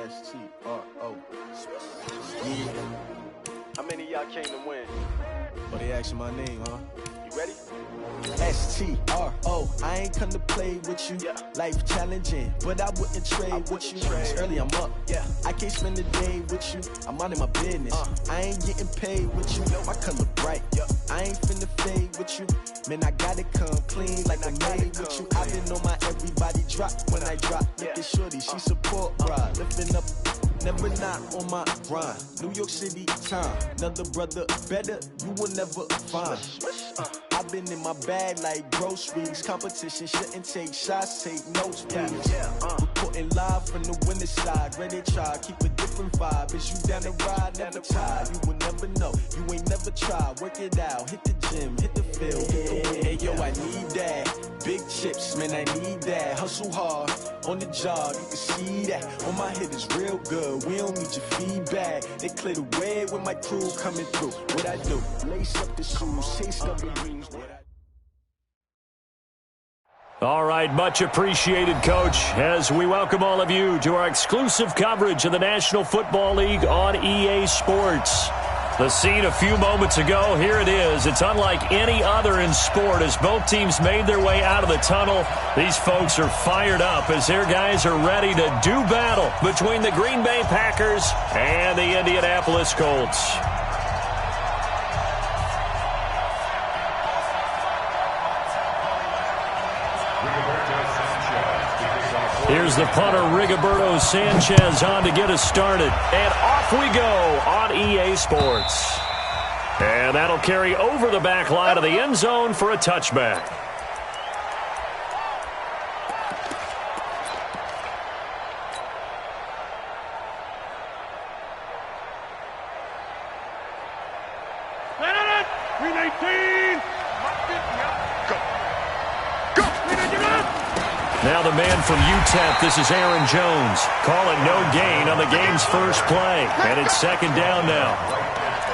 S-T-R-O. Yeah. How many of y'all came to win? But they asking my name, huh? You ready? S-T-R-O. I ain't come to play with you. Yeah. Life challenging, but I wouldn't trade with you. It's early, I'm up. Yeah. I can't spend the day with you. I'm minding my business. I ain't getting paid with you. My color bright. Yeah. I ain't finna fade with you. Man, I gotta come clean like I made with you. I've been on my everybody drop when I drop. Look at shorty, she support ride. Lifting up, never not on my grind. New York City time. Another brother better, you will never find. I've been in my bag like groceries. Competition shouldn't take shots, take notes, please. Reporting live from the winter side. Ready to try, keep a different vibe. Is you down the ride, never tired. You will never know, you ain't never tried. Work it out, hit the gym, hit the field, hit the win. Hey yo, I need that. Big chips, man, I need that. Hustle hard, on the job, you can see that. On my hit is real good, we don't need your feedback. They clear the way with my crew coming through. What I do, lace up the shoes, chase up the rings. All right, much appreciated, Coach, as we welcome all of you to our exclusive coverage of the National Football League on EA Sports. The scene a few moments ago, here it is. It's unlike any other in sport as both teams made their way out of the tunnel. These folks are fired up as their guys are ready to do battle between the Green Bay Packers and the Indianapolis Colts. Here's the punter, Rigoberto Sanchez, on to get us started. And off we go on EA Sports. And that'll carry over the back line of the end zone for a touchback. Now the man from UTEP, this is Aaron Jones. Call it no gain on the game's first play. And it's second down now.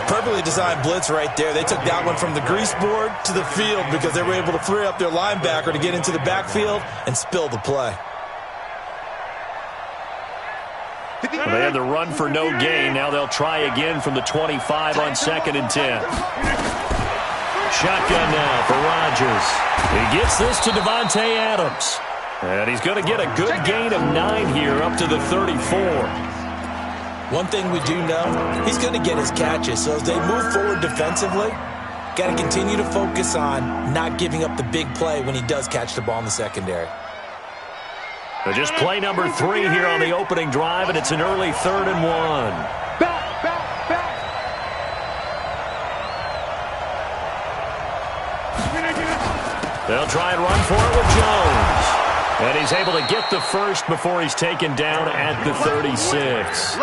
Perfectly designed blitz right there. They took that one from the grease board to the field because they were able to free up their linebacker to get into the backfield and spill the play. Well, they had the run for no gain. Now they'll try again from the 25 on 2nd and 10. Shotgun now for Rodgers. He gets this to Devontae Adams. And he's going to get a good gain of 9 here up to the 34. One thing we do know, he's going to get his catches. So as they move forward defensively, got to continue to focus on not giving up the big play when he does catch the ball in the secondary. So just play number 3 here on the opening drive, and it's an early 3rd and 1. They'll try and run for it with Jones. And he's able to get the first before he's taken down at the 36.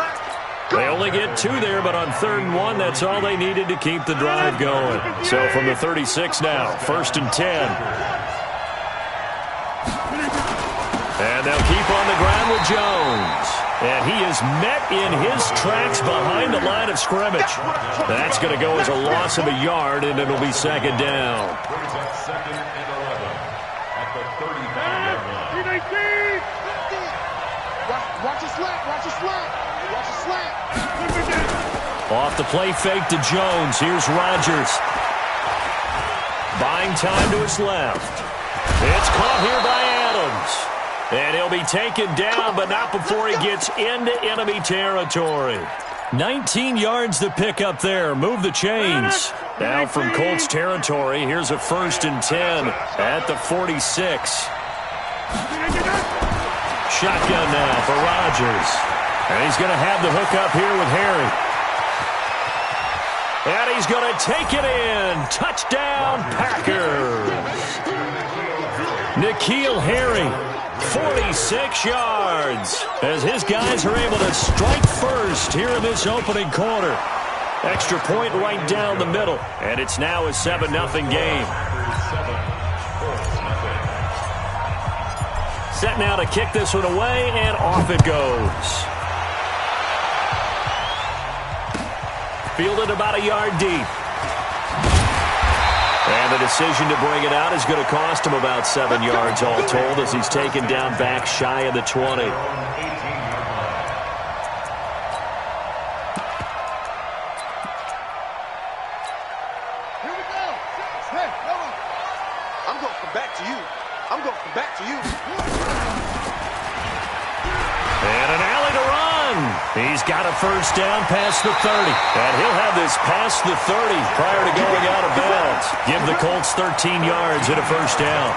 They only get 2 there, but on 3rd and 1, that's all they needed to keep the drive going. So from the 36 now, 1st and 10. And they'll keep on the ground with Jones. And he is met in his tracks behind the line of scrimmage. That's going to go as a loss of a yard, and it'll be second down. Watch a slant, watch a slant, watch a slant. Off the play fake to Jones. Here's Rodgers. Buying time to his left. It's caught here by Adams. And he'll be taken down, but not before he gets into enemy territory. 19 yards to pick up there. Move the chains. Now from Colts territory, here's a 1st and 10 at the 46. Shotgun now for Rodgers. And he's going to have the hook up here with Harry. And he's going to take it in. Touchdown, Packers. N'Keal Harry, 46 yards, as his guys are able to strike first here in this opening quarter. Extra point right down the middle, and it's now a 7-0 game. Set now to kick this one away, and off it goes. Fielded about a yard deep. And the decision to bring it out is going to cost him about 7 yards all told as he's taken down back shy of the 20. for you. And an alley to run. He's got a first down past the 30. And he'll have this past the 30 prior to going out of bounds. Give the Colts 13 yards and a first down.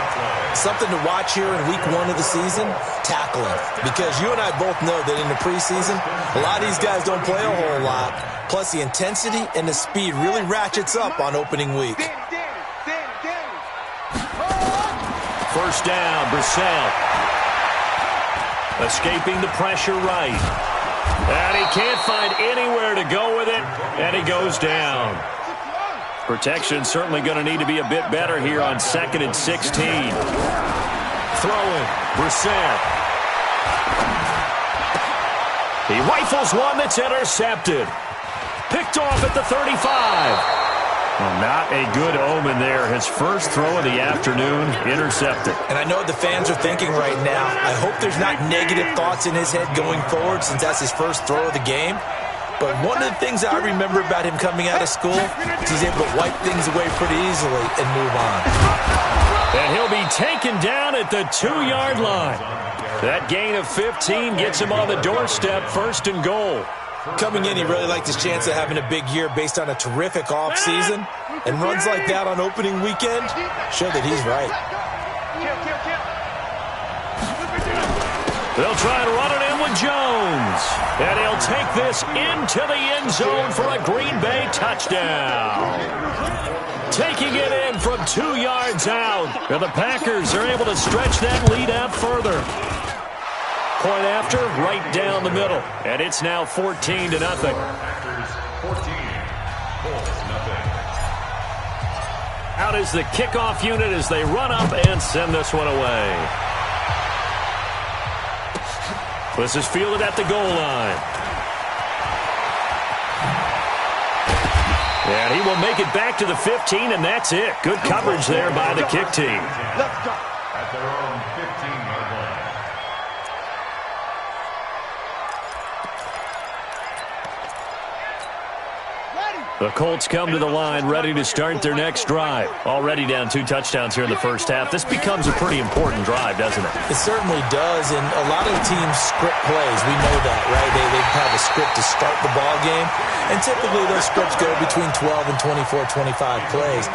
Something to watch here in week 1 of the season, tackling. Because you and I both know that in the preseason, a lot of these guys don't play a whole lot. Plus, the intensity and the speed really ratchets up on opening week. First down, Brissett. Escaping the pressure right. And he can't find anywhere to go with it, and he goes down. Protection certainly going to need to be a bit better here on 2nd and 16. Throwing, Brissett. He rifles one that's intercepted. Picked off at the 35. Well, not a good omen there. His first throw of the afternoon, intercepted. And I know what the fans are thinking right now. I hope there's not negative thoughts in his head going forward since that's his first throw of the game. But one of the things I remember about him coming out of school is he's able to wipe things away pretty easily and move on. And he'll be taken down at the 2-yard line. That gain of 15 gets him on the doorstep, 1st and goal. Coming in, he really liked his chance of having a big year based on a terrific offseason. And runs like that on opening weekend show that he's right. They'll try and run it in with Jones. And he'll take this into the end zone for a Green Bay touchdown. Taking it in from 2 yards out. And the Packers are able to stretch that lead out further. Point after, right down the middle. And it's now 14-0. Out is the kickoff unit as they run up and send this one away. This is fielded at the goal line. And he will make it back to the 15, and that's it. Good coverage there by the kick team. Let's go. At their own 15-yard line. The Colts come to the line ready to start their next drive. Already down 2 touchdowns here in the first half. This becomes a pretty important drive, doesn't it? It certainly does, and a lot of teams script plays. We know that, right? They have a script to start the ball game, and typically those scripts go between 12 and 24, 25 plays.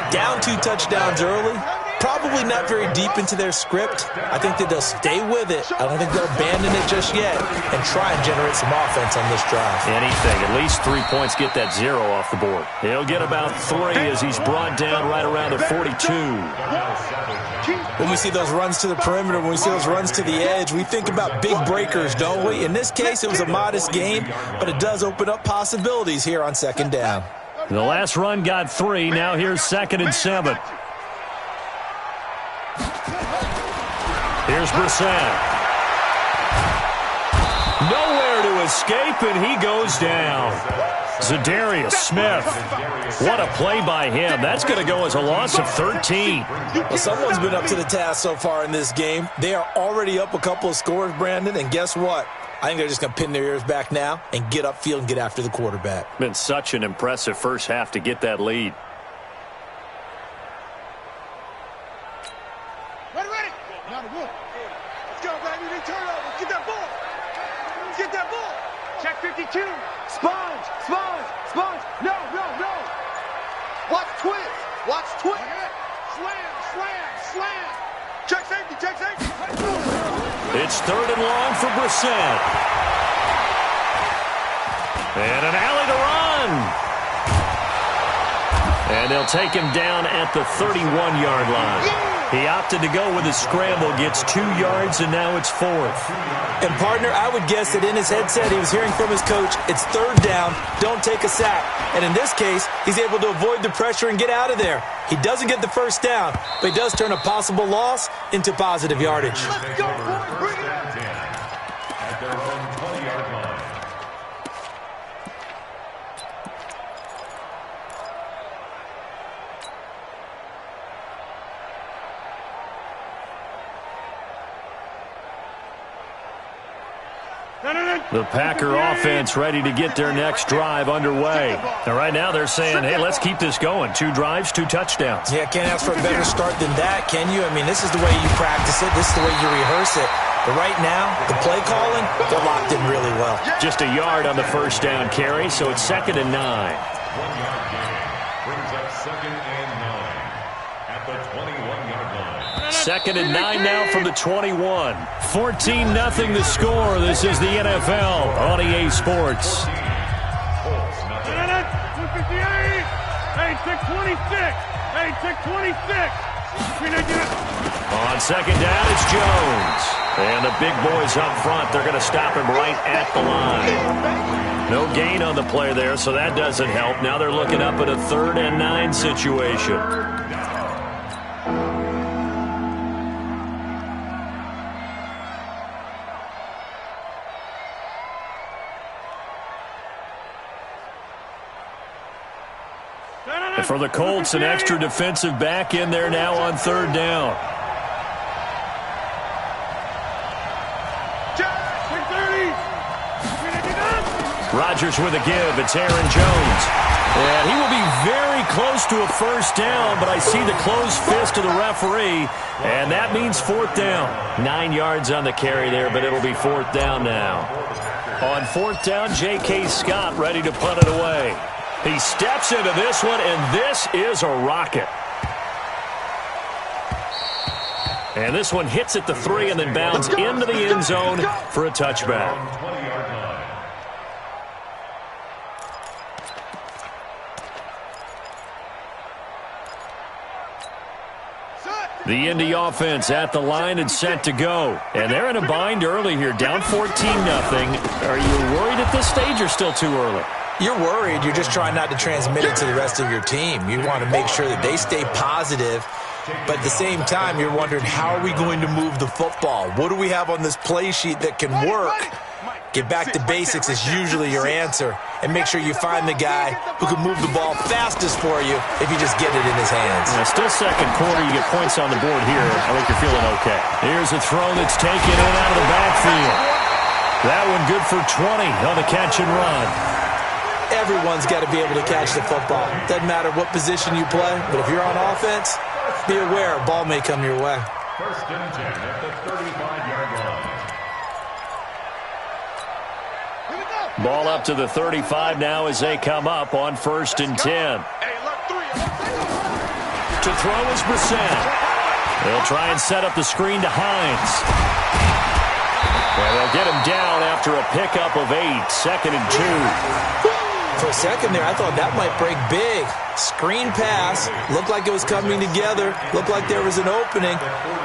Down 2 touchdowns early, probably not very deep into their script. I think that they'll stay with it. I don't think they'll abandon it just yet and try and generate some offense on this drive. Anything. At least 3 points, get that 0 off the board. He'll get about 3 as he's brought down right around the 42. When we see those runs to the perimeter, when we see those runs to the edge, we think about big breakers, don't we? In this case, it was a modest gain, but it does open up possibilities here on 2nd down. The last run got 3. Now here's 2nd and 7. Here's Brissett. Nowhere to escape, and he goes down. Zadarius Smith. What a play by him. That's going to go as a loss of 13. Well, someone's been up to the task so far in this game. They are already up a couple of scores, Brandon, and guess what? I think they're just going to pin their ears back now and get upfield and get after the quarterback. Been such an impressive first half to get that lead. Ready. Now the wood. Let's go, baby. They turn over. Get that ball. Get that ball. Check 52. Sponge. No. Watch twist. Slam. Check safety. It's 3rd and long for Brissett. And an alley to run. And they'll take him down at the 31-yard line. He opted to go with a scramble, gets 2 yards, and now it's 4th. And, partner, I would guess that in his headset he was hearing from his coach, it's 3rd down, don't take a sack. And in this case, he's able to avoid the pressure and get out of there. He doesn't get the first down, but he does turn a possible loss into positive yardage. Let's go, boys. Bring it up. At their own 20-yard line. The Packer offense ready to get their next drive underway. And right now they're saying, hey, let's keep this going. 2 drives, 2 touchdowns. Yeah, can't ask for a better start than that, can you? I mean, this is the way you practice it. This is the way you rehearse it. But right now, the play calling, they're locked in really well. Just a yard on the first down carry, so it's 2nd and 9. 1-yard gain brings up 2nd and 9 at the 21-yard line. 2nd and 9 now from the 21. 14-0 the score. This is the NFL on EA Sports. 14, Colts, nothing. 626. On 2nd down, it's Jones. And the big boys up front, they're going to stop him right at the line. No gain on the play there, so that doesn't help. Now they're looking up at a 3rd and 9 situation. And for the Colts, an extra defensive back in there now on 3rd down. Rodgers with a give. It's Aaron Jones. And he will be very close to a first down, but I see the closed fist of the referee, and that means 4th down. 9 yards on the carry there, but it'll be 4th down now. On 4th down, J.K. Scott ready to punt it away. He steps into this one, and this is a rocket. And this one hits at the 3 and then bounds into the end zone for a touchback. 20-yard line. The Indy offense at the line and set to go. And they're in a bind early here, down 14-0. Are you worried at this stage or still too early? You're worried. You're just trying not to transmit it to the rest of your team. You want to make sure that they stay positive. But at the same time, you're wondering, how are we going to move the football? What do we have on this play sheet that can work? Get back to basics is usually your answer. And make sure you find the guy who can move the ball fastest for you if you just get it in his hands. Yeah, still 2nd quarter. You get points on the board here. I think you're feeling okay. Here's a throw that's taken in out of the backfield. That one good for 20 on the catch and run. Everyone's got to be able to catch the football. Doesn't matter what position you play, but if you're on offense, be aware a ball may come your way. 1st and 10 at the 35-yard line. Ball up to the 35 now as they come up on 1st and 10. To throw is Brissett. They'll try and set up the screen to Hines. And they'll get him down after a pickup of 8. 2nd and 2. For a second there, I thought that might break big. Screen pass. Looked like it was coming together. Looked like there was an opening.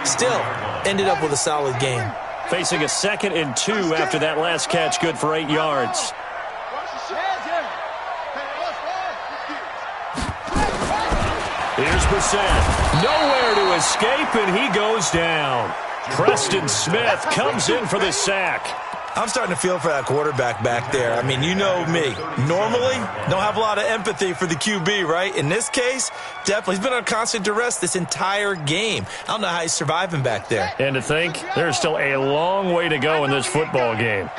Still, ended up with a solid game. Facing a 2nd and 2 after that last catch, good for 8 yards. Here's Brissett. Nowhere to escape, and he goes down. Preston Smith comes in for the sack. I'm starting to feel for that quarterback back there. I mean, you know me. Normally, don't have a lot of empathy for the QB, right? In this case, definitely. He's been on constant duress this entire game. I don't know how he's surviving back there. And to think, there's still a long way to go in this football game.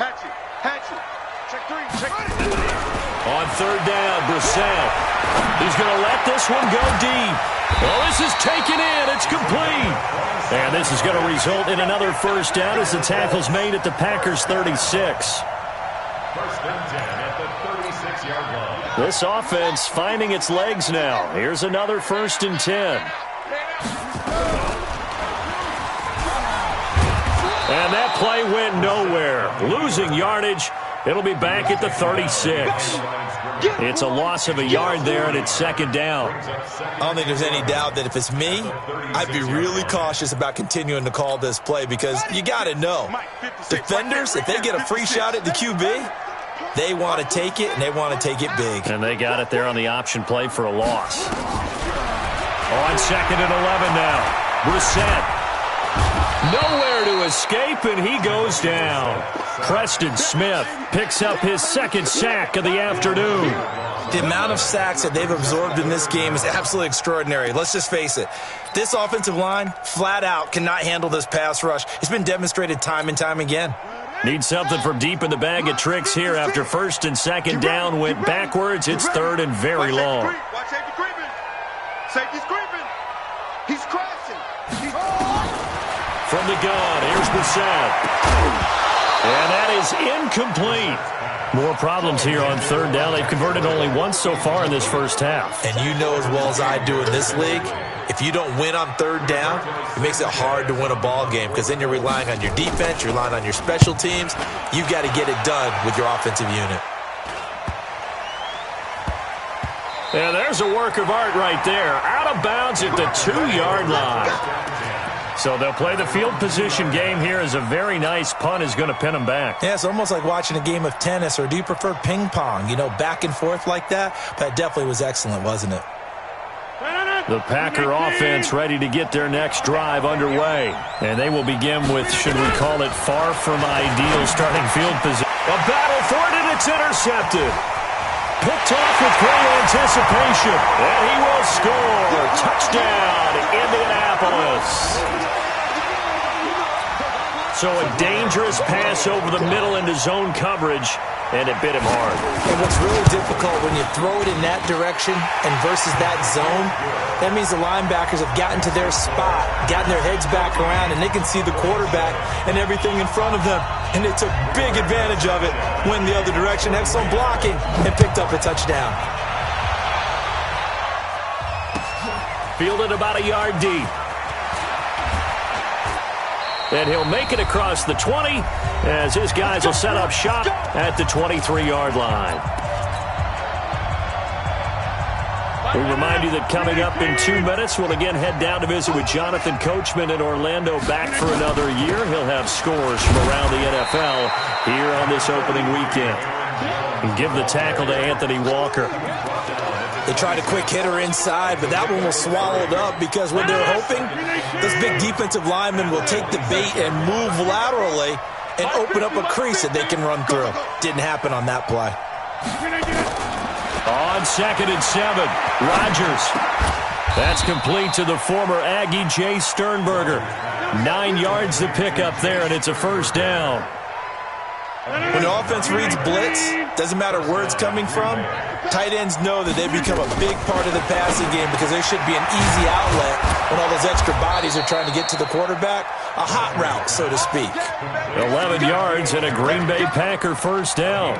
On 3rd down, Brissett. He's going to let this one go deep. Well, this is taken in. It's complete. And this is going to result in another first down as the tackle's made at the Packers' 36. 1st and 10 at the 36-yard line. This offense finding its legs now. Here's another 1st and 10. And that play went nowhere. Losing yardage. It'll be back at the 36. It's a loss of a yard there, and it's 2nd down. I don't think there's any doubt that if it's me, I'd be really cautious about continuing to call this play because you got to know, defenders, if they get a free shot at the QB, they want to take it, and they want to take it big. And they got it there on the option play for a loss. On 2nd and 11 now. Brissett. Nowhere to escape, and he goes down. Preston Smith picks up his 2nd sack of the afternoon. The amount of sacks that they've absorbed in this game is absolutely extraordinary. Let's just face it. This offensive line, flat out, cannot handle this pass rush. It's been demonstrated time and time again. Need something from deep in the bag of tricks here after first and second down went backwards. It's third and very long. Watch safety creeping. Safety's creeping. He's crashing. From the gun, here's Brissett. And that is incomplete. More problems here on third down. They've converted only once so far in this first half. And you know as well as I do in this league, if you don't win on third down, it makes it hard to win a ball game because then you're relying on your defense, you're relying on your special teams. You've got to get it done with your offensive unit. Yeah, there's a work of art right there. Out of bounds at the 2-yard line. So they'll play the field position game here as a very nice punt is going to pin them back. Yeah, it's almost like watching a game of tennis, or do you prefer ping pong? You know, back and forth like that? That definitely was excellent, wasn't it? The Packer offense ready to get their next drive underway. And they will begin with, should we call it, far from ideal starting field position. A battle for it, and it's intercepted. Picked off with great anticipation. And he will score. Touchdown, Indianapolis. So a dangerous pass over the middle into zone coverage, and it bit him hard. And what's really difficult when you throw it in that direction and versus that zone, that means the linebackers have gotten to their spot, gotten their heads back around, and they can see the quarterback and everything in front of them. And they took big advantage of it, went the other direction, had some blocking, and picked up a touchdown. Fielded about a yard deep. And he'll make it across the 20 as his guys will set up shop at the 23-yard line. We remind you that coming up in 2 minutes, we'll again head down to visit with Jonathan Coachman in Orlando, back for another year. He'll have scores from around the NFL here on this opening weekend. And give the tackle to Anthony Walker. They tried a quick hitter inside, but that one was swallowed up because what they're hoping, this big defensive lineman will take the bait and move laterally and open up a crease that they can run through. Didn't happen on that play. On 2nd and 7, Rodgers. That's complete to the former Aggie, Jay Sternberger. 9 yards to pick up there, and it's a first down. When the offense reads blitz, doesn't matter where it's coming from, tight ends know that they become a big part of the passing game because there should be an easy outlet when all those extra bodies are trying to get to the quarterback. A hot route, so to speak. 11 yards and a Green Bay Packer first down.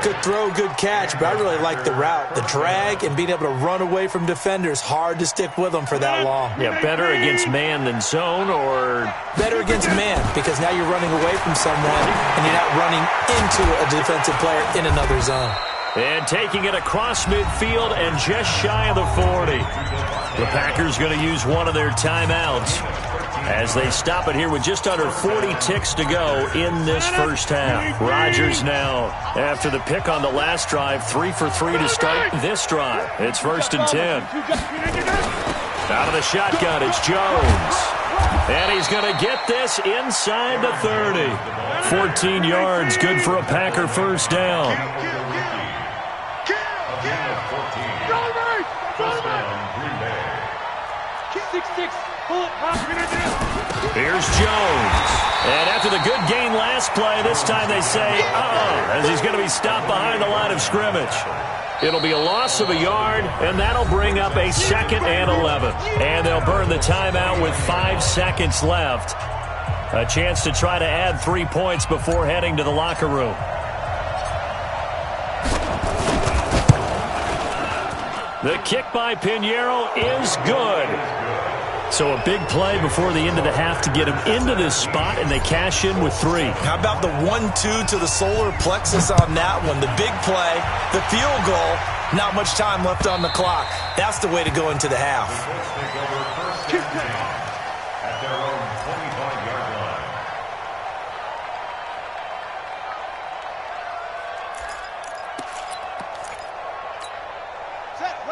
Good throw, good catch, but I really like the route. The drag and being able to run away from defenders, hard to stick with them for that long. Yeah, better against man than zone, or? Better against man, because now you're running away from someone and you're not running into a defensive player in another zone. And taking it across midfield and just shy of the 40. The Packers going to use one of their timeouts as they stop it here with just under 40 ticks to go in this first half. Rodgers now, after the pick on the last drive, 3 for 3 to start this drive. It's 1st and 10. Out of the shotgun, it's Jones. And he's going to get this inside the 30. 14 yards, good for a Packer first down. Here's Jones. And after the good gain last play, this time they say, as he's going to be stopped behind the line of scrimmage. It'll be a loss of a yard, and that'll bring up a 2nd and 11. And they'll burn the timeout with 5 seconds left. A chance to try to add 3 points before heading to the locker room. The kick by Pinheiro is good. So a big play before the end of the half to get him into this spot, and they cash in with 3. How about the 1-2 to the solar plexus on that one? The big play, the field goal, not much time left on the clock. That's the way to go into the half. At their own 25-yard line.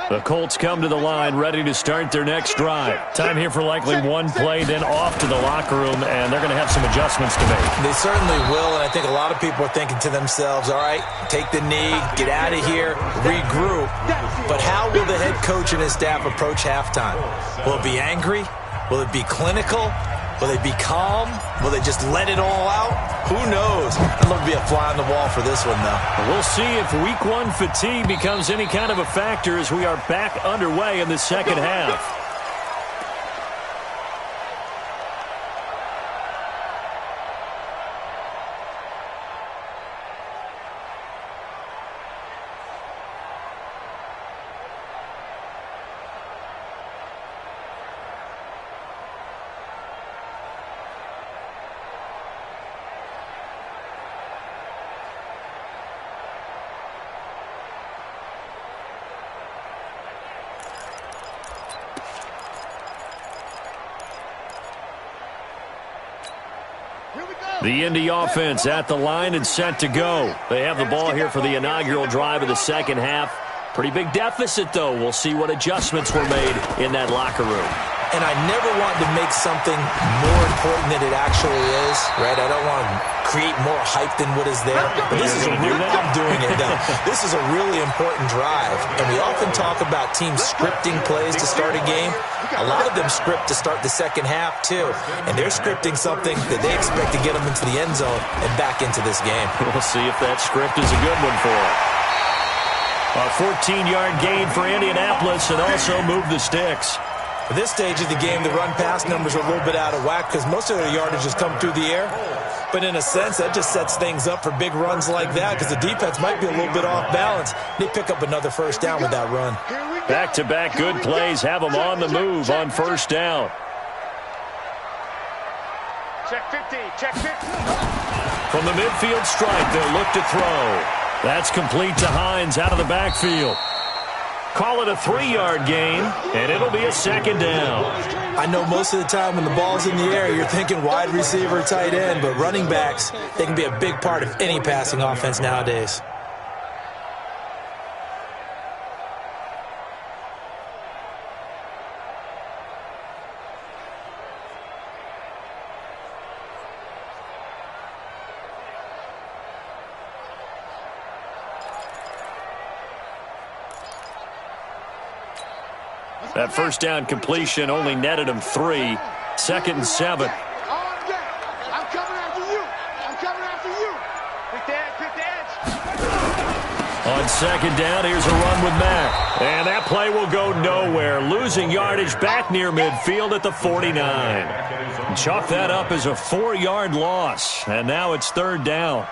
The Colts come to the line ready to start their next drive. Time here for likely one play, then off to the locker room, and they're going to have some adjustments to make. They certainly will, and I think a lot of people are thinking to themselves, all right, take the knee, get out of here, regroup. But how will the head coach and his staff approach halftime? Will it be angry? Will it be clinical? Will they be calm? Will they just let it all out? Who knows? I'd love to be a fly on the wall for this one, though. We'll see if week one fatigue becomes any kind of a factor as we are back underway in the second half. The Indy offense at the line and set to go. They have the ball here for the inaugural drive of the second half. Pretty big deficit, though. We'll see what adjustments were made in that locker room. And I never want to make something more important than it actually is, right? I don't want to create more hype than what is there. But this is a real, I'm doing it now. This is a really important drive. And we often talk about teams scripting plays to start a game. A lot of them script to start the second half, too. And they're scripting something that they expect to get them into the end zone and back into this game. We'll see if that script is a good one for them. A 14-yard gain for Indianapolis and also move the sticks. At this stage of the game, the run-pass numbers are a little bit out of whack because most of their yardage has come through the air. But in a sense, that just sets things up for big runs like that because the defense might be a little bit off balance. They pick up another first down with that run. Back-to-back good plays have them on the move on first down. Check 50, check 50. From the midfield stripe, they'll look to throw. That's complete to Hines out of the backfield. Call it a 3-yard gain, and it'll be a second down. I know most of the time when the ball's in the air, you're thinking wide receiver, tight end, but running backs, they can be a big part of any passing offense nowadays. That first down completion only netted him 3. 2nd and 7. I'm coming after you. I'm coming after you. Pick the edge. On second down, here's a run with Mack. And that play will go nowhere. Losing yardage back near midfield at the 49. Chalk that up as a 4-yard loss. And now it's 3rd down.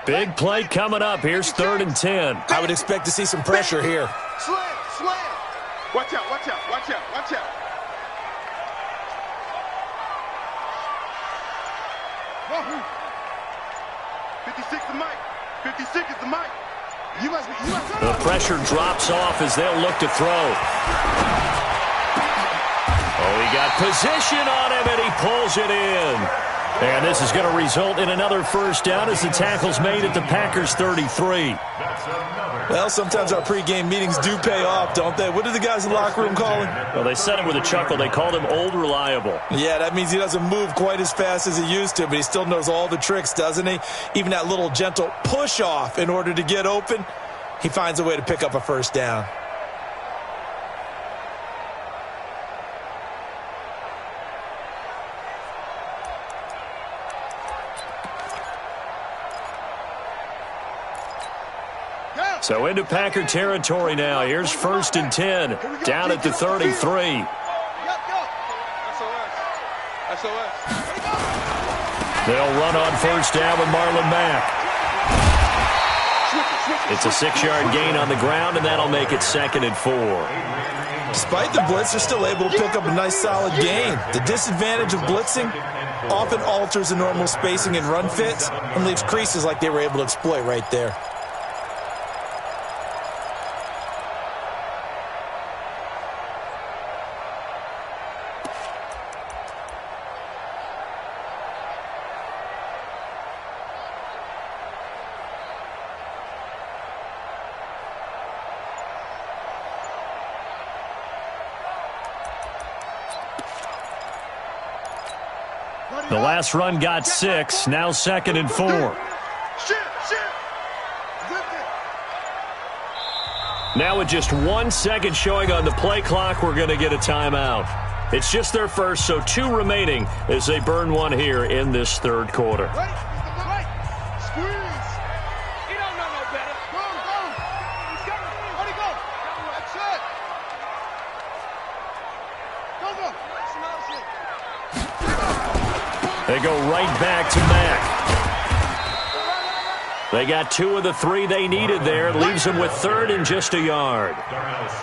Big play coming up. Here's 3rd and 10. I would expect to see some pressure here. Slam. Watch out. 56 the mic. 56 is the mic. You must the pressure drops off as they'll look to throw. Oh, he got position on him, and he pulls it in. And this is going to result in another first down as the tackle's made at the Packers' 33. Well, sometimes our pregame meetings do pay off, don't they? What do the guys in the locker room call him? Well, they said it with a chuckle. They called him Old Reliable. Yeah, that means he doesn't move quite as fast as he used to, but he still knows all the tricks, doesn't he? Even that little gentle push-off in order to get open, he finds a way to pick up a first down. So into Packer territory now. Here's 1st and 10. Down at the 33. They'll run on first down with Marlon Mack. It's a 6-yard gain on the ground, and that'll make it 2nd and 4. Despite the blitz, they're still able to pick up a nice solid gain. The disadvantage of blitzing often alters the normal spacing and run fits and leaves creases like they were able to exploit right there. The last run got 6. Now 2nd and 4. Now with just 1 second showing on the play clock, we're going to get a timeout. It's just their first, so 2 remaining as they burn one here in this third quarter. Right. Squeeze. You don't know no better. Go. He's coming. Where'd he go? That's it. Go. They go right back to Mack. They got 2 of the 3 they needed there. Leaves them with 3rd and just a yard.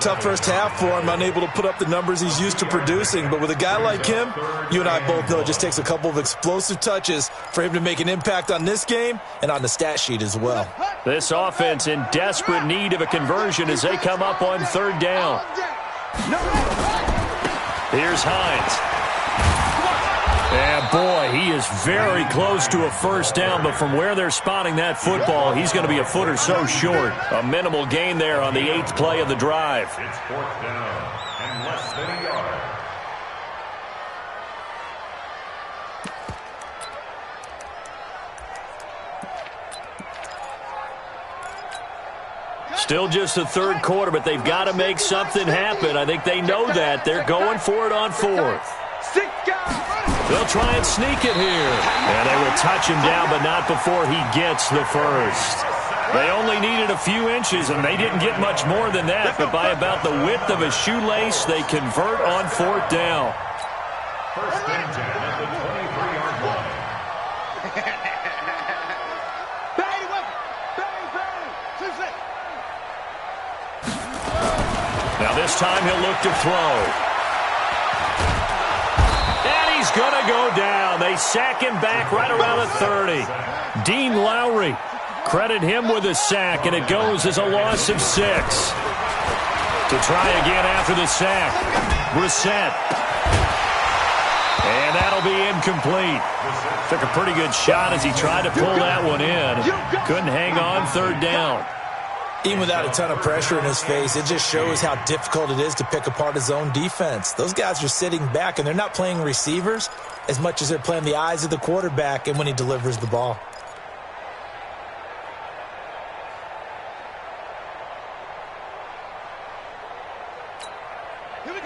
Tough first half for him, unable to put up the numbers he's used to producing. But with a guy like him, you and I both know it just takes a couple of explosive touches for him to make an impact on this game and on the stat sheet as well. This offense in desperate need of a conversion as they come up on 3rd down. Here's Hines. And boy, he is very close to a first down, but from where they're spotting that football, he's going to be a foot or so short. A minimal gain there on the 8th play of the drive. It's 4th down and less than a yard. Still just the 3rd quarter, but they've got to make something happen. I think they know that. They're going for it on 4th. They'll try and sneak it here. And they will touch him down, but not before he gets the first. They only needed a few inches, and they didn't get much more than that. But by about the width of a shoelace, they convert on 4th down. First and 10 at the 23-yard line. Now this time he'll look to throw. He's going to go down. They sack him back right around the 30. Dean Lowry, credit him with a sack, and it goes as a loss of 6. To try again after the sack, Brissett. And that'll be incomplete. Took a pretty good shot as he tried to pull that one in. Couldn't hang on 3rd down. Even without a ton of pressure in his face, it just shows how difficult it is to pick apart his own defense. Those guys are sitting back, and they're not playing receivers as much as they're playing the eyes of the quarterback and when he delivers the ball.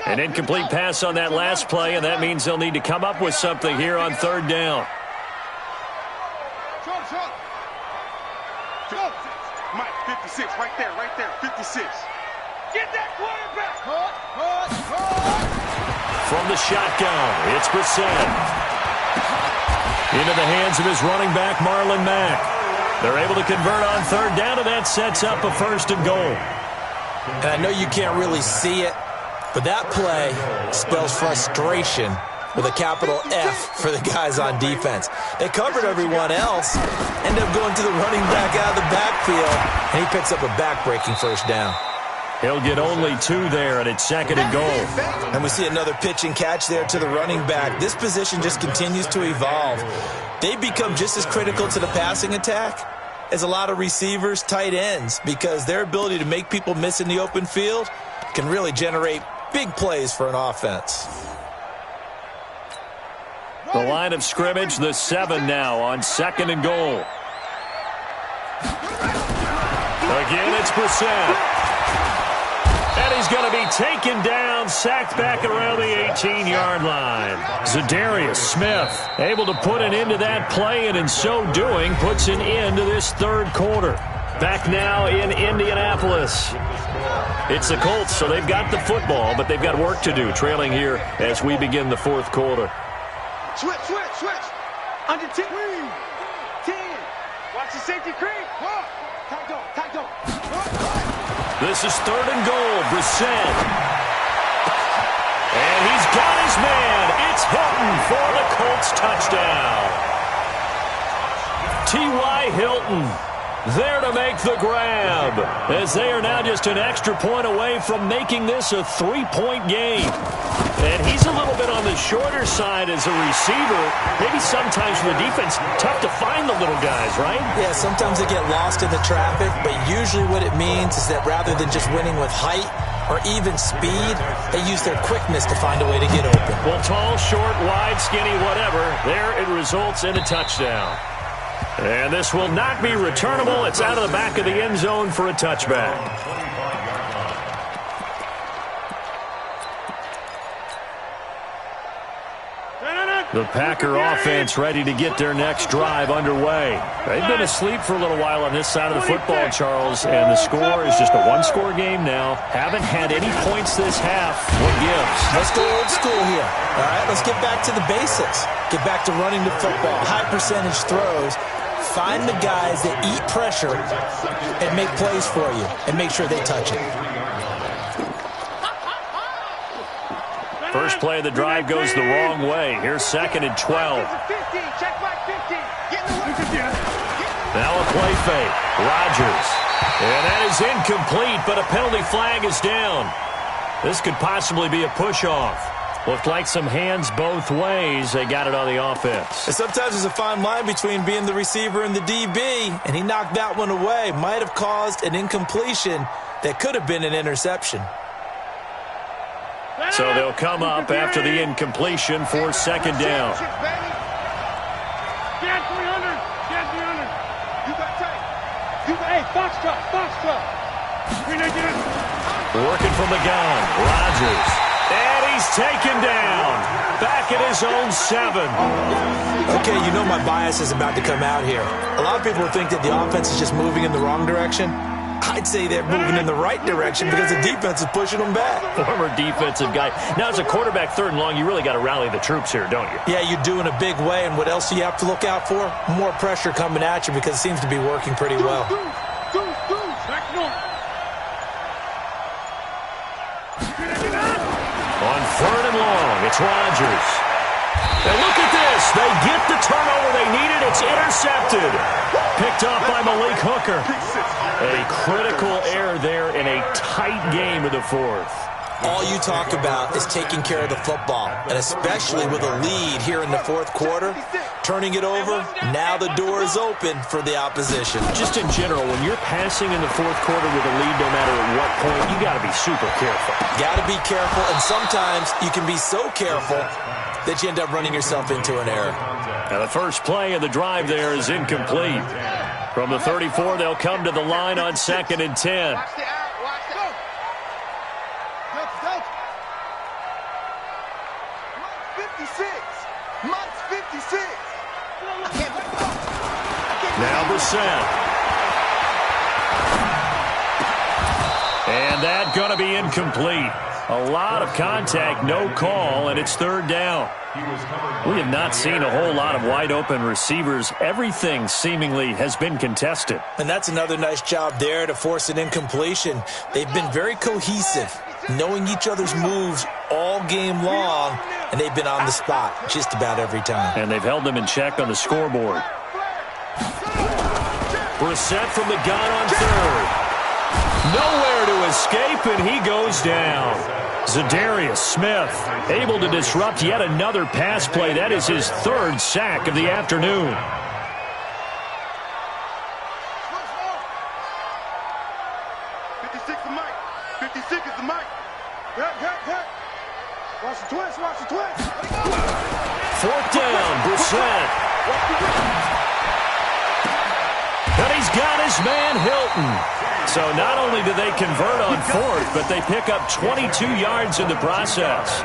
An incomplete pass on that last play, and that means they'll need to come up with something here on 3rd down. Mike, 56, right there, 56. Get that quarterback! From the shotgun, it's Brissett. Into the hands of his running back, Marlon Mack. They're able to convert on 3rd down, and that sets up a 1st and goal. And I know you can't really see it, but that play spells frustration with a capital F for the guys on defense. They covered everyone else, end up going to the running back out of the backfield, and he picks up a back-breaking 1st down. He'll get only 2 there, and it's 2nd and goal. And we see another pitch and catch there to the running back. This position just continues to evolve. They become just as critical to the passing attack as a lot of receivers, tight ends, because their ability to make people miss in the open field can really generate big plays for an offense. The line of scrimmage, the 7 now on 2nd and goal. Again, it's Brissett. And he's going to be taken down, sacked back around the 18-yard line. Zadarius Smith able to put an end to that play, and in so doing, puts an end to this 3rd quarter. Back now in Indianapolis. It's the Colts, so they've got the football, but they've got work to do, trailing here as we begin the 4th quarter. Switch. Under 10. 10. Watch the safety creep. Tight dog. This is 3rd and goal. Brissett. And he's got his man. It's Hilton for the Colts touchdown. T.Y. Hilton there to make the grab, as they are now just an extra point away from making this a 3-point game. And he's a little bit on the shorter side as a receiver. Maybe sometimes for the defense, tough to find the little guys, right? Yeah, sometimes they get lost in the traffic, but usually what it means is that rather than just winning with height or even speed, they use their quickness to find a way to get open. Well, tall, short, wide, skinny, whatever, there it results in a touchdown. And this will not be returnable. It's out of the back of the end zone for a touchback. The Packer offense ready to get their next drive underway. They've been asleep for a little while on this side of the football, Charles, and the score is just a one-score game now. Haven't had any points this half. What gives? Let's go old school here. All right, let's get back to the basics. Get back to running the football, high percentage throws. Find the guys that eat pressure and make plays for you and make sure they touch it. First play of the drive goes the wrong way. Here's 2nd and 12. Now a play fake. Rodgers. And that is incomplete, but a penalty flag is down. This could possibly be a push-off. Looked like some hands both ways. They got it on the offense. And sometimes there's a fine line between being the receiver and the DB, and he knocked that one away. Might have caused an incompletion that could have been an interception. So they'll come up after the incompletion for 2nd down. Working from the gun, Rodgers. And he's taken down. Back at his own 7. Okay, you know my bias is about to come out here. A lot of people think that the offense is just moving in the wrong direction. I'd say they're moving in the right direction because the defense is pushing them back. Former defensive guy. Now, as a quarterback, 3rd and long, you really got to rally the troops here, don't you? Yeah, you do in a big way. And what else do you have to look out for? More pressure coming at you because it seems to be working pretty well. On 3rd and long, it's Rodgers. And look at this. They get the turnover they needed. It's intercepted. Picked up by Malik Hooker. A critical error there in a tight game of the 4th. All you talk about is taking care of the football, and especially with a lead here in the 4th quarter, turning it over, now the door is open for the opposition. Just in general, when you're passing in the 4th quarter with a lead, no matter at what point, you got to be super careful. Got to be careful, and sometimes you can be so careful that you end up running yourself into an error. Now the first play of the drive there is incomplete. From the 34, they'll come to the line on 2nd and 10. Now Brissett. And that going to be incomplete. A lot of contact, no call, and it's 3rd down. We have not seen a whole lot of wide-open receivers. Everything seemingly has been contested. And that's another nice job there to force an incompletion. They've been very cohesive, knowing each other's moves all game long, and they've been on the spot just about every time. And they've held them in check on the scoreboard. Brissett from the gun on 3rd. Nowhere to escape, and he goes down. Zadarius Smith able to disrupt yet another pass play. That is his 3rd sack of the afternoon. Fourth down, Brissett. And he's got his man Hilton. So not only do they convert on 4th, but they pick up 22 yards in the process.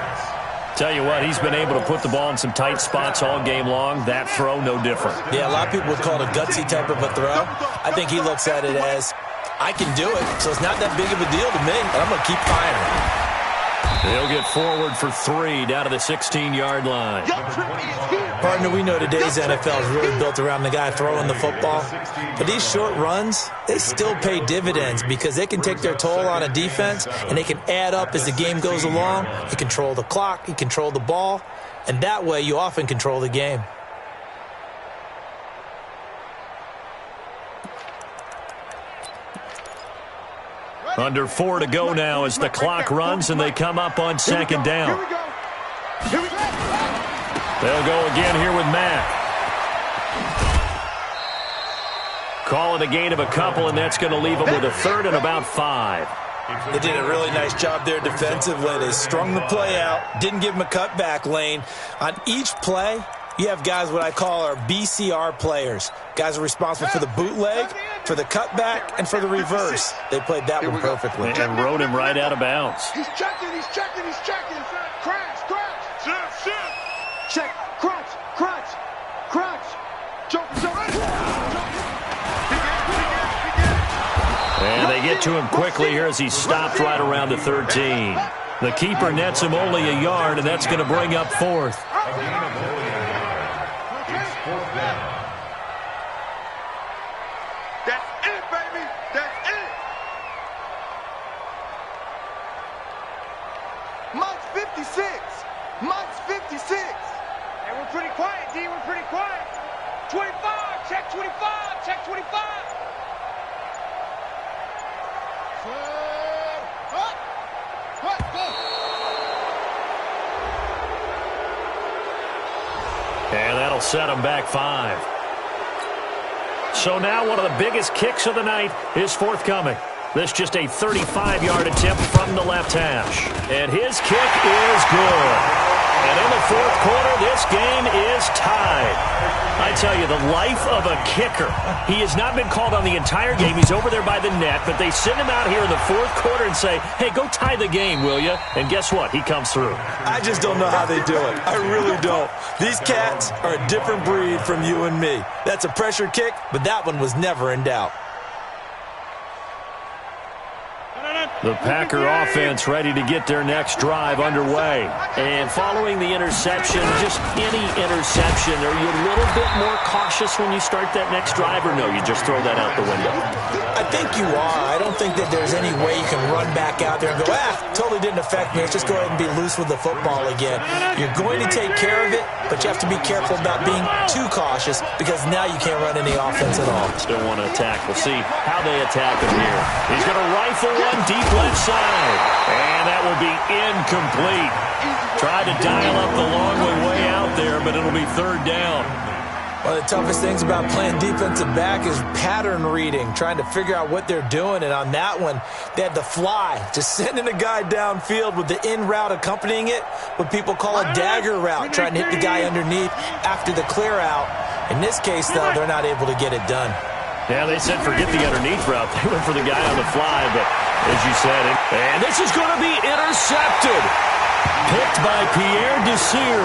Tell you what, he's been able to put the ball in some tight spots all game long. That throw, no different. Yeah, a lot of people would call it a gutsy type of a throw. I think he looks at it as, I can do it, so it's not that big of a deal to me, and I'm going to keep firing. They'll get forward for 3 down to the 16-yard line. Partner, we know today's NFL is really built around the guy throwing the football. But these short runs, they still pay dividends because they can take their toll on a defense, and they can add up as the game goes along. You control the clock, you control the ball, and that way you often control the game. Under 4 to go now as the clock runs and they come up on 2nd down. They'll go again here with Mack. Call it a gain of a couple, and that's going to leave them with a 3rd and about 5. They did a really nice job there defensively. They strung the play out, didn't give them a cutback lane. On each play, you have guys what I call our BCR players. Guys are responsible for the bootleg, for the cutback, and for the reverse. They played that one perfectly. And rode him right out of bounds. He's checking, he's checking, he's checking. Crash, crash. Shift, shift. Check, crash. get to him quickly here as he stopped right around the 13. The keeper nets him only a yard, and that's going to bring up fourth. A gain of only a yard. It's fourth down. That's it, baby. That's it. Mike's 56. Mike's 56. Hey, we're pretty quiet, D. We're pretty quiet. 25. Check 25. Check 25. And that'll set him back 5. So now one of the biggest kicks of the night is forthcoming. This just a 35-yard attempt from the left hash. And his kick is good. And in the fourth quarter, this game is tied. I tell you, the life of a kicker. He has not been called on the entire game. He's over there by the net, but they send him out here in the fourth quarter and say, hey, go tie the game, will you? And guess what? He comes through. I just don't know how they do it. I really don't. These cats are a different breed from you and me. That's a pressure kick, but that one was never in doubt. The Packer offense ready to get their next drive underway. And following the interception, just any interception, are you a little bit more cautious when you start that next drive, or no, you just throw that out the window? I think you are. I don't think that there's any way you can run back out there and go, totally didn't affect me. Let's just go ahead and be loose with the football again. You're going to take care of it, but you have to be careful about being too cautious because now you can't run any offense at all. Still want to attack. We'll see how they attack him here. He's going to rifle one deep left side, and that will be incomplete. Tried to dial up the long way out there, but it'll be third down. One of the toughest things about playing defensive back is pattern reading, trying to figure out what they're doing. And on that one, they had the fly, just sending a guy downfield with the in route accompanying it, what people call a dagger route, trying to hit the guy underneath after the clear out. In this case, though, they're not able to get it done. Yeah, they said forget the underneath route. They went for the guy on the fly, but as you said, and this is going to be intercepted. Picked by Pierre Desir.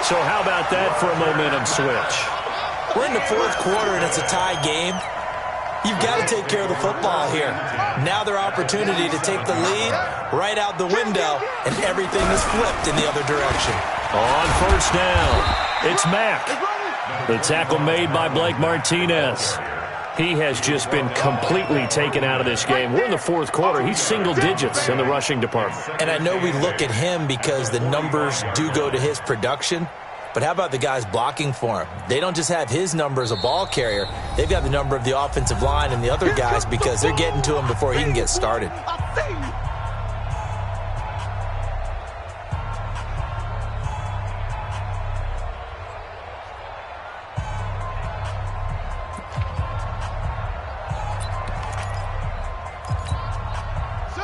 So how about that for a momentum switch? We're in the fourth quarter, and it's a tie game. You've got to take care of the football here. Now their opportunity to take the lead right out the window, and everything is flipped in the other direction. On first down, it's Mack. The tackle made by Blake Martinez. He has just been completely taken out of this game. We're in the fourth quarter. He's single digits in the rushing department. And I know we look at him because the numbers do go to his production. But how about the guys blocking for him? They don't just have his number as a ball carrier. They've got the number of the offensive line and the other guys because they're getting to him before he can get started.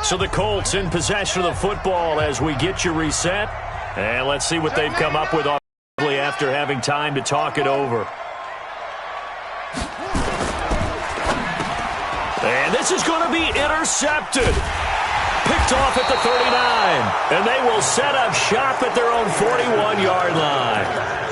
So the Colts in possession of the football as we get you reset. And let's see what they've come up with after having time to talk it over. And this is going to be intercepted. Picked off at the 39. And they will set up shop at their own 41-yard line.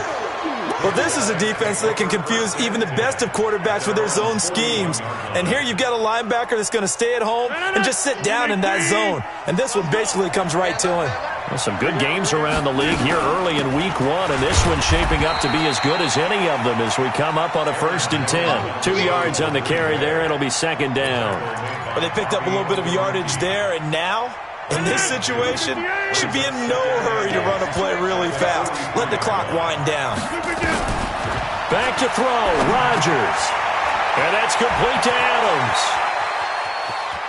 Well, this is a defense that can confuse even the best of quarterbacks with their zone schemes. And here you've got a linebacker that's going to stay at home and just sit down in that zone. And this one basically comes right to him. Well, some good games around the league here early in week 1, and this one's shaping up to be as good as any of them as we come up on a 1st and 10. 2 yards on the carry there. It'll be second down. Well, they picked up a little bit of yardage there, and now in this situation, should be in no hurry to run a play really fast. Let the clock wind down. Back to throw, Rodgers. And that's complete to Adams.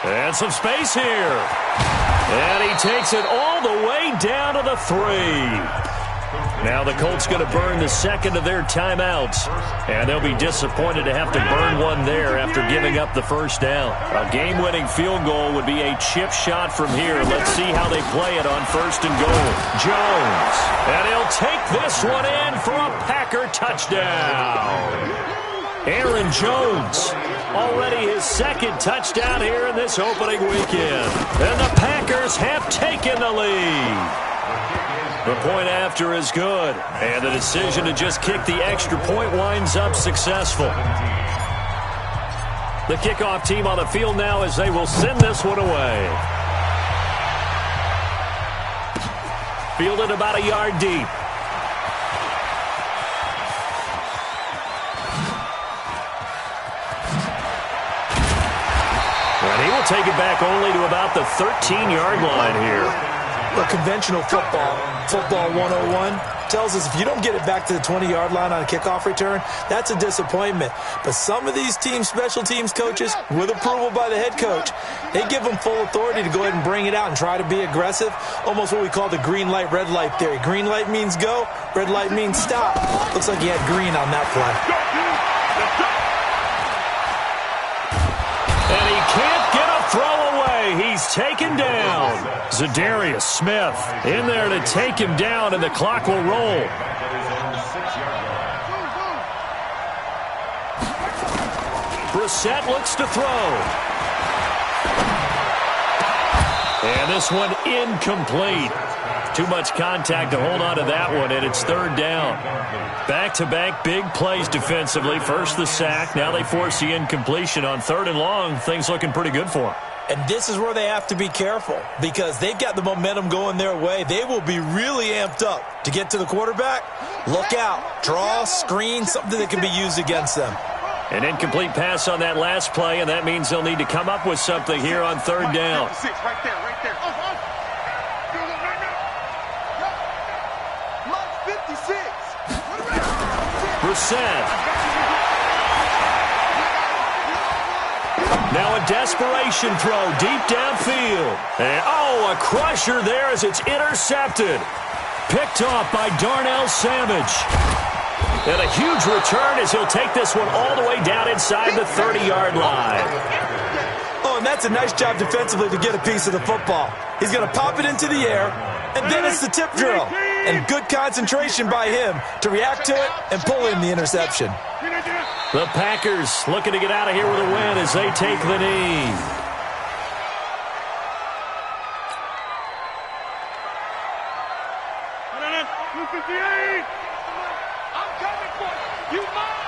And some space here. And he takes it all the way down to the 3. Now the Colts going to burn the second of their timeouts. And they'll be disappointed to have to burn one there after giving up the first down. A game-winning field goal would be a chip shot from here. Let's see how they play it on 1st and goal. Jones. And he'll take this one in for a Packer touchdown. Aaron Jones. Already his second touchdown here in this opening weekend. And the Packers have taken the lead. The point after is good, and the decision to just kick the extra point winds up successful. The kickoff team on the field now as they will send this one away. Fielded about a yard deep. And he will take it back only to about the 13-yard line here. Look, conventional football 101, tells us if you don't get it back to the 20-yard line on a kickoff return, that's a disappointment. But some of these special teams coaches, with approval by the head coach, they give them full authority to go ahead and bring it out and try to be aggressive, almost what we call the green light, red light theory. Green light means go, red light means stop. Looks like he had green on that play. And he can't get a throw away. He's taken down. Zadarius Smith in there to take him down, and the clock will roll. Brissett looks to throw. And this one incomplete. Too much contact to hold on to that one, and it's third down. Back-to-back big plays defensively. First the sack, now they force the incompletion on 3rd and long. Things looking pretty good for them. And this is where they have to be careful because they've got the momentum going their way. They will be really amped up to get to the quarterback. Look out. Draw, screen, something that can be used against them. An incomplete pass on that last play, and that means they'll need to come up with something here on 3rd down. Right there, right there. Brissett. Now a desperation throw deep downfield. And, a crusher there as it's intercepted. Picked off by Darnell Savage. And a huge return as he'll take this one all the way down inside the 30-yard line. Oh, and that's a nice job defensively to get a piece of the football. He's going to pop it into the air, and then it's the tip drill. And good concentration by him to react to it and pull in the interception. The Packers looking to get out of here with a win as they take the knee. I'm coming for you. You mine.